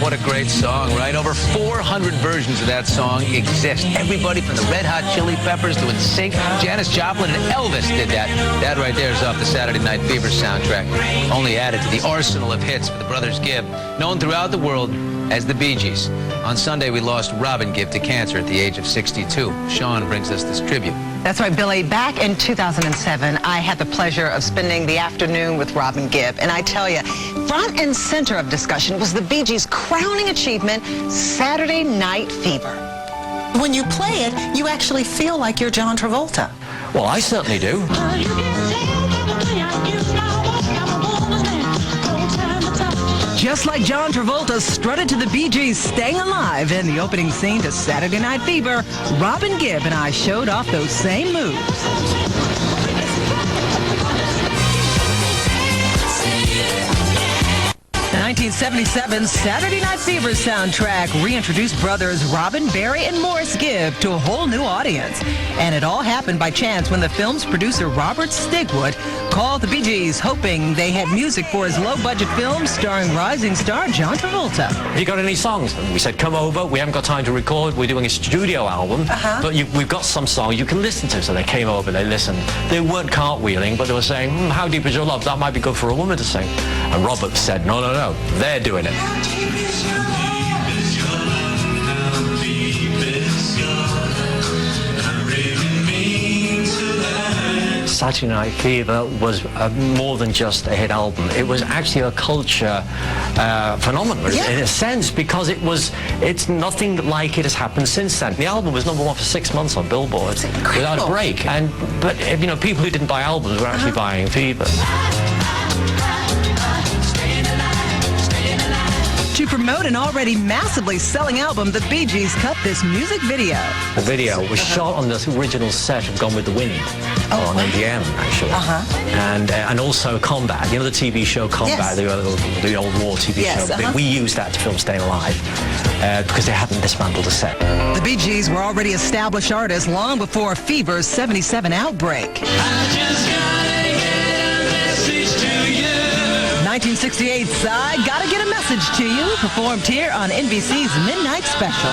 What a great song, right? Over 400 versions of that song exist. Everybody from the Red Hot Chili Peppers to NSYNC, Janis Joplin, and Elvis did that. That right there is off the Saturday Night Fever soundtrack. Only added to the arsenal of hits for the brothers Gibb, known throughout the world as the Bee Gees. On Sunday, we lost Robin Gibb to cancer at the age of 62. Sean brings us this tribute. That's right, Billy. Back in 2007, I had the pleasure of spending the afternoon with Robin Gibb. And I tell you, front and center of discussion was the Bee Gees' crowning achievement, Saturday Night Fever. When you play it, you actually feel like you're John Travolta. Well, I certainly do. Just like John Travolta strutted to the Bee Gees' Staying Alive in the opening scene to Saturday Night Fever, Robin Gibb and I showed off those same moves. 1977 Saturday Night Fever soundtrack reintroduced brothers Robin, Barry, and Morris Gibb to a whole new audience. And it all happened by chance when the film's producer Robert Stigwood called the Bee Gees, hoping they had music for his low-budget film starring rising star John Travolta. Have you got any songs? And we said, come over. We haven't got time to record. We're doing a studio album. But we've got some songs you can listen to. So they came over, they listened. They weren't cartwheeling, but they were saying, how deep is your love? That might be good for a woman to sing. And Robert said, no, no, no. They're doing it. Saturday Night Fever was more than just a hit album. It was actually a culture phenomenon in a sense, because it's nothing like it has happened since then. The album was #1 for 6 months on Billboard without a break. But you know, people who didn't buy albums were actually buying Fever. To promote an already massively selling album, the Bee Gees cut this music video. The video was shot on the original set of Gone with the Wind on MGM, actually. And also Combat, you know the TV show Combat, the old war TV show. We used that to film Staying Alive because they hadn't dismantled the set. The Bee Gees were already established artists long before Fever's '77 outbreak. 1968 side, Gotta Get a Message to You, performed here on NBC's Midnight Special.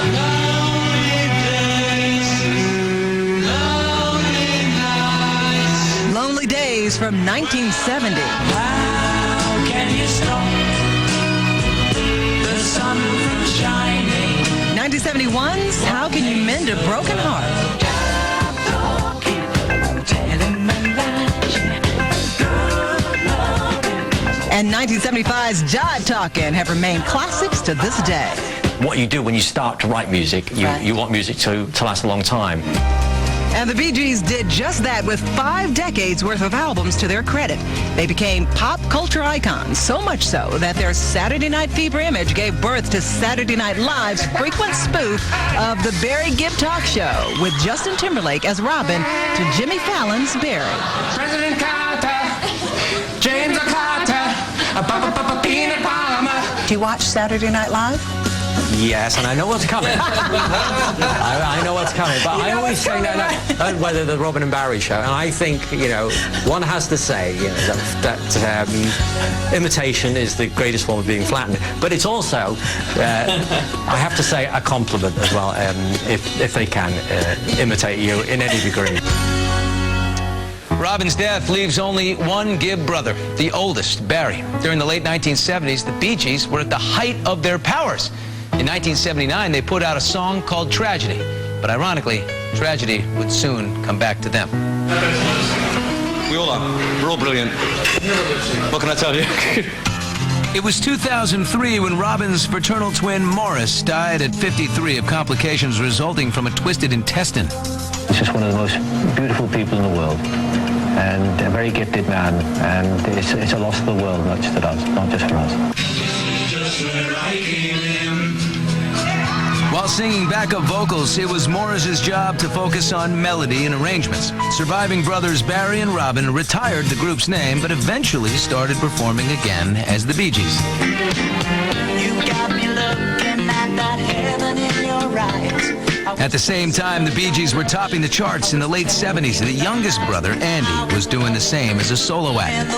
Lonely Days from 1970. How can you stop the sun from shining? 1971's How Can You Mend a Broken Heart? And 1975's Jive Talkin' have remained classics to this day. What you do when you start to write music, you want music to last a long time. And the Bee Gees did just that with 5 decades worth of albums to their credit. They became pop culture icons, so much so that their Saturday Night Fever image gave birth to Saturday Night Live's frequent spoof of the Barry Gibb Talk Show, with Justin Timberlake as Robin to Jimmy Fallon's Barry. President Carter, James Carter, Peanut Palmer. Do you watch Saturday Night Live? Yes, and I know what's coming. I know what's coming, but I always say that whether the Robin and Barry show, and I think, you know, one has to say, you know, that imitation is the greatest form of being flattened, but it's also, I have to say, a compliment as well, if they can imitate you in any degree. Robin's death leaves only one Gibb brother, the oldest, Barry. During the late 1970s, the Bee Gees were at the height of their powers. In 1979, they put out a song called Tragedy. But ironically, tragedy would soon come back to them. We all are. We're all brilliant. What can I tell you? It was 2003 when Robin's fraternal twin, Morris, died at 53 of complications resulting from a twisted intestine. He's just one of the most beautiful people in the world, and a very gifted man, and it's a loss for the world, not just for us, not just for us. While singing backup vocals, it was Morris's job to focus on melody and arrangements. Surviving brothers Barry and Robin retired the group's name, but eventually started performing again as the Bee Gees. You got me looking at that heaven in your eyes. At the same time, the Bee Gees were topping the charts in the late 70s. The youngest brother, Andy, was doing the same as a solo act.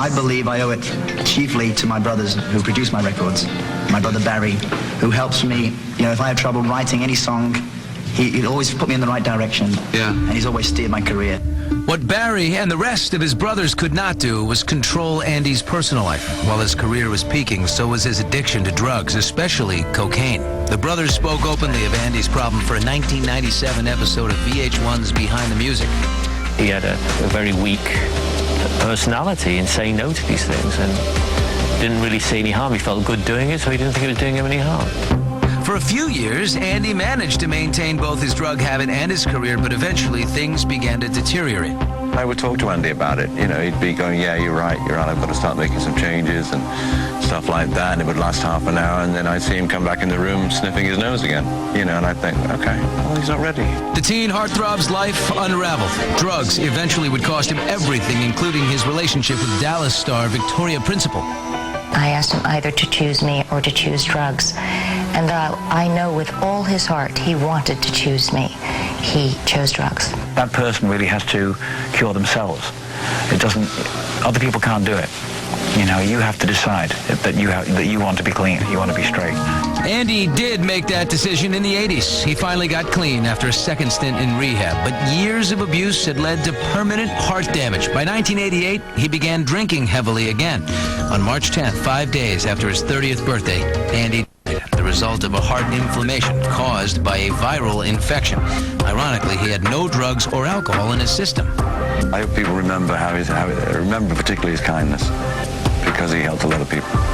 I believe I owe it chiefly to my brothers who produce my records. My brother Barry, who helps me, if I have trouble writing any song, he'd always put me in the right direction. Yeah. And he's always steered my career. What Barry and the rest of his brothers could not do was control Andy's personal life. While his career was peaking, so was his addiction to drugs, especially cocaine. The brothers spoke openly of Andy's problem for a 1997 episode of VH1's Behind the Music. He had a very weak personality in saying no to these things and didn't really see any harm. He felt good doing it, so he didn't think it was doing him any harm. For a few years, Andy managed to maintain both his drug habit and his career, but eventually things began to deteriorate. I would talk to Andy about it. He'd be going, yeah, you're right, I've got to start making some changes and stuff like that. And it would last half an hour, and then I'd see him come back in the room sniffing his nose again. And I'd think, okay, well, he's not ready. The teen heartthrob's life unraveled. Drugs eventually would cost him everything, including his relationship with Dallas star Victoria Principal. I asked him either to choose me or to choose drugs. And I know with all his heart he wanted to choose me. He chose drugs. That person really has to cure themselves. Other people can't do it. You have to decide that you want to be clean, you want to be straight. Andy did make that decision in the 80s. He finally got clean after a second stint in rehab, but years of abuse had led to permanent heart damage. By 1988, he began drinking heavily again. On March 10th, 5 days after his 30th birthday, Andy died, the result of a heart inflammation caused by a viral infection. Ironically, he had no drugs or alcohol in his system. I hope people remember remember particularly his kindness, because he helped a lot of people.